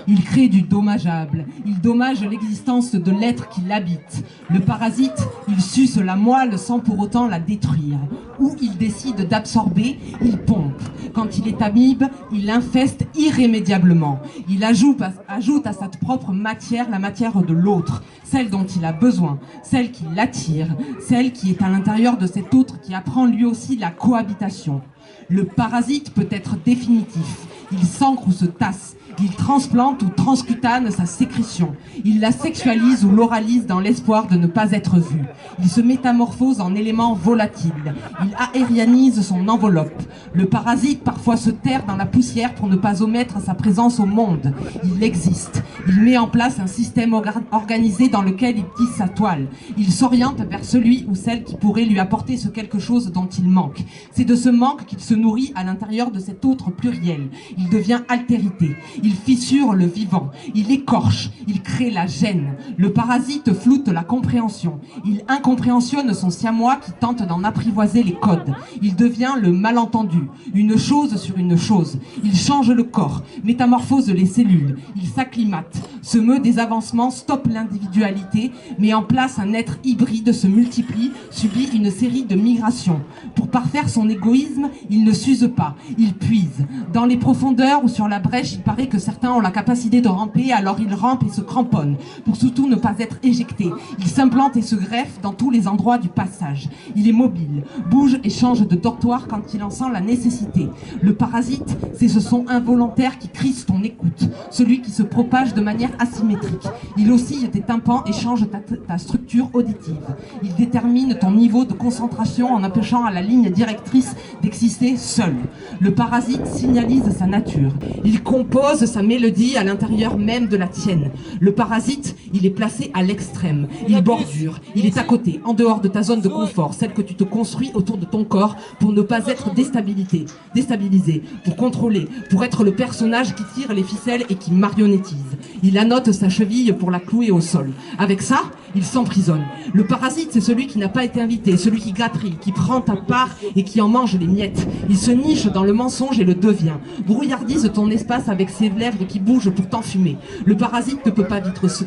Il crée du dommageable. Il dommage l'existence de l'être qui l'habite. Le parasite, il suce la moelle sans pour autant la détruire. Ou il décide d'absorber, il pompe. Quand il est amibe, il infeste irrémédiablement. Il ajoute à sa propre matière la matière de l'autre, celle dont il a besoin, celle qui l'attire, celle qui est à l'intérieur de cet autre qui apprend lui aussi la cohabitation. Le parasite peut être définitif. Il s'ancre ou se tasse. Il transplante ou transcutane sa sécrétion. Il la sexualise ou l'oralise dans l'espoir de ne pas être vu. Il se métamorphose en élément volatile. Il aérianise son enveloppe. Le parasite parfois se terre dans la poussière pour ne pas omettre sa présence au monde. Il existe. Il met en place un système organisé dans lequel il tisse sa toile. Il s'oriente vers celui ou celle qui pourrait lui apporter ce quelque chose dont il manque. C'est de ce manque qu'il se nourrit à l'intérieur de cet autre pluriel. Il devient altérité. Il fissure le vivant, il écorche, il crée la gêne. Le parasite floute la compréhension. Il incompréhensionne son siamois qui tente d'en apprivoiser les codes. Il devient le malentendu, une chose sur une chose. Il change le corps, métamorphose les cellules. Il s'acclimate, se meut des avancements, stoppe l'individualité, met en place un être hybride, se multiplie, subit une série de migrations. Pour parfaire son égoïsme, il ne s'use pas, il puise. Dans les profondeurs ou sur la brèche, il paraît que certains ont la capacité de ramper, alors ils rampent et se cramponnent, pour surtout ne pas être éjectés. Il s'implante et se greffe dans tous les endroits du passage. Il est mobile, bouge et change de dortoir quand il en sent la nécessité. Le parasite, c'est ce son involontaire qui crise ton écoute, celui qui se propage de manière asymétrique. Il oscille tes tympans et change ta structure auditive. Il détermine ton niveau de concentration en empêchant à la ligne directrice d'exister seul. Le parasite signalise sa nature. Il compose sa mélodie à l'intérieur même de la tienne. Le parasite, il est placé à l'extrême. Il bordure, il est à côté, en dehors de ta zone de confort, celle que tu te construis autour de ton corps pour ne pas être déstabilisé, pour contrôler, pour être le personnage qui tire les ficelles et qui marionnettise. Il annote sa cheville pour la clouer au sol. Avec ça, il s'emprisonne. Le parasite, c'est celui qui n'a pas été invité, celui qui gâterie, qui prend ta part et qui en mange les miettes. Il se niche dans le mensonge et le devient. Brouillardise ton espace avec ses lèvres qui bougent pour t'enfumer. Le parasite ne peut pas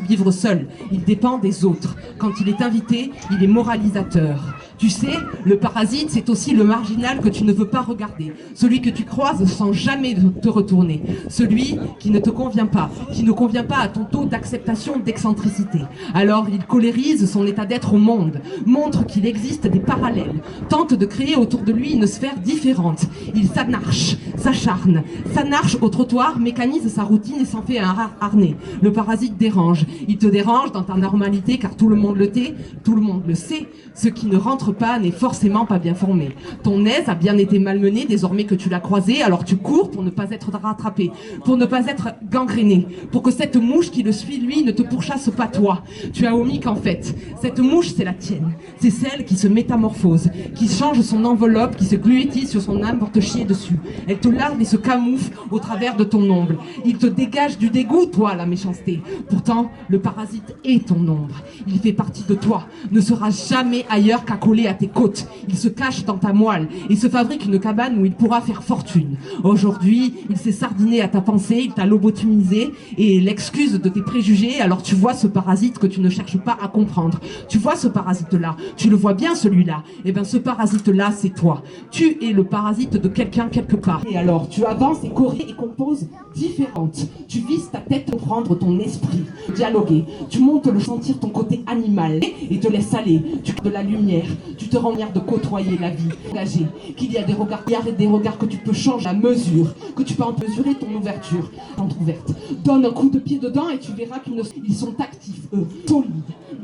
vivre seul. Il dépend des autres. Quand il est invité, il est moralisateur. Tu sais, le parasite, c'est aussi le marginal que tu ne veux pas regarder. Celui que tu croises sans jamais te retourner. Celui qui ne te convient pas, qui ne convient pas à ton taux d'acceptation d'excentricité. Alors il colérise son état d'être au monde, montre qu'il existe des parallèles, tente de créer autour de lui une sphère différente. Il s'anarche, s'acharne, s'anarche au trottoir, mécanise sa routine et s'en fait un harnais. Le parasite dérange. Il te dérange dans ta normalité car tout le monde le tait, tout le monde le sait. Ce qui ne rentre pas n'est forcément pas bien formé. Ton aise a bien été malmenée désormais que tu l'as croisé, alors tu cours pour ne pas être rattrapé, pour ne pas être gangréné, pour que cette mouche qui le suit, lui, ne te pourchasse pas toi. Tu as omis qu'en fait, cette mouche, c'est la tienne. C'est celle qui se métamorphose, qui change son enveloppe, qui se gluétise sur son âme pour te chier dessus. Elle te larve et se camoufle au travers de ton ombre. Il te dégage du dégoût, toi, la méchanceté. Pourtant, le parasite est ton ombre. Il fait partie de toi, ne sera jamais ailleurs qu'à coller à tes côtes. Il se cache dans ta moelle et se fabrique une cabane où il pourra faire fortune. Aujourd'hui, il s'est sardiné à ta pensée, il t'a lobotomisé et l'excuse de tes préjugés. Alors tu vois ce parasite que tu ne cherches pas à comprendre. Tu vois ce parasite-là, tu le vois bien celui-là. Et bien ce parasite-là, c'est toi. Tu es le parasite de quelqu'un quelque part. Et alors tu avances et corriges et composes différentes. Tu vises ta tête pour prendre ton esprit, dialoguer. Tu montes le sentir ton côté animal et te laisses aller. Tu de la lumière. Tu te rends de côtoyer la vie, engagée, qu'il y a des regards que tu peux changer à mesure, que tu peux en mesurer ton ouverture, entrouverte. Donne un coup de pied dedans et tu verras qu'ils sont actifs, eux, solides.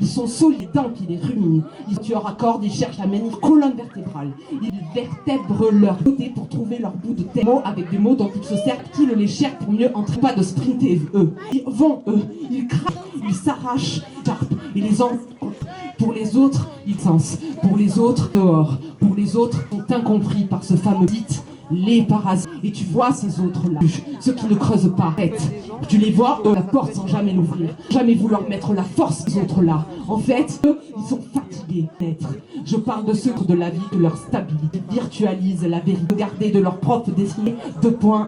Ils sont solides, dents qui les ruminent. Tu leur accordes, ils cherchent la magnifique colonne vertébrale. Ils vertèbrent leur côté pour trouver leur bout de tête. Mots avec des mots dont ils se servent, qu'ils les cherchent pour mieux entrer. Pas de sprinter, eux. Ils vont, eux. Ils craquent, ils s'arrachent, ils les ont. Pour les autres, ils sens. Pour les autres, dehors. Pour les autres, sont incompris par ce fameux site, les parasites. Et tu vois ces autres-là, ceux qui ne creusent pas. Tu les vois, eux, la porte sans jamais l'ouvrir. Jamais vouloir mettre la force des autres-là. En fait, eux, ils sont fatigués d'être. Je parle de ceux de la vie, de leur stabilité. Ils virtualisent la vérité, garder de leur propre destinée. 2 points.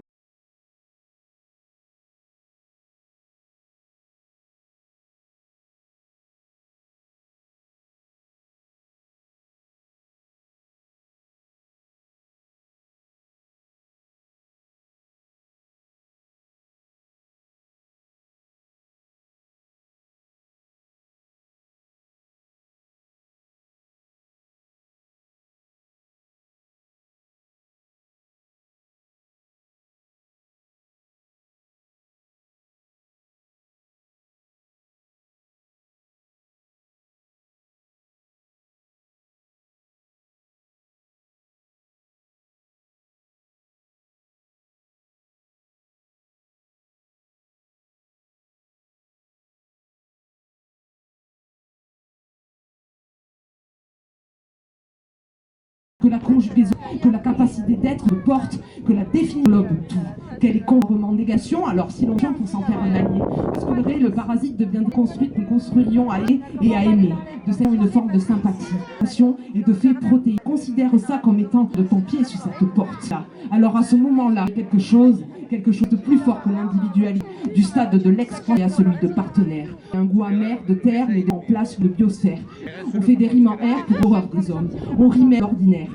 que la conjugaison, que la capacité d'être porte, que la définition englobe tout, qu'elle est complètement en négation, alors si l'on vient pour s'en faire un allié, parce que le parasite devient construit, nous construirions à aimer et à aimer, de cette une forme de sympathie, et de fait protéique. Considère ça comme étant de ton pied sur cette porte-là. Alors à ce moment-là, quelque chose de plus fort que l'individualité, du stade de l'exploit à celui de partenaire. Un goût amer de terre, mais en place une biosphère. On fait des rimes en air pour l'horreur des hommes. On rimait l'ordinaire.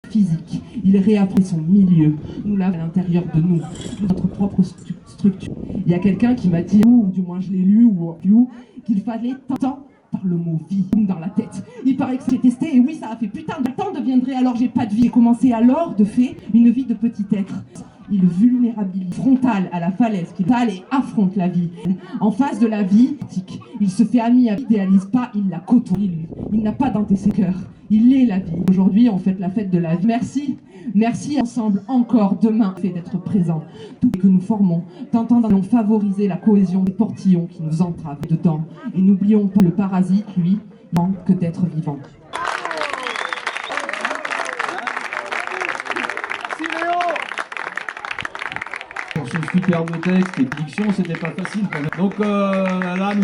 Physique. Il réapprit son milieu. Nous l'avons à l'intérieur de nous, notre propre structure. Il y a quelqu'un qui m'a dit, ou du moins je l'ai lu, ou qu'il fallait tant par le mot vie dans la tête. Il paraît que j'ai testé, et oui, ça a fait putain de temps deviendrait alors j'ai pas de vie. J'ai commencé alors de fait une vie de petit être. Il vulnérabilise frontal à la falaise, qui et affronte la vie. En face de la vie, il se fait ami, il n'idéalise pas, il la côtoie lui. Il n'a pas d'antécédent. Il est la vie. Aujourd'hui, on fête la fête de la vie. Merci ensemble encore demain fait d'être présents. Tout ce que nous formons, tentant d'en favoriser la cohésion des portillons qui nous entravent dedans. Et n'oublions pas le parasite, lui, manque que d'être vivant. Pour ce superbe texte et diction, c'était pas facile quand même. Donc là, nous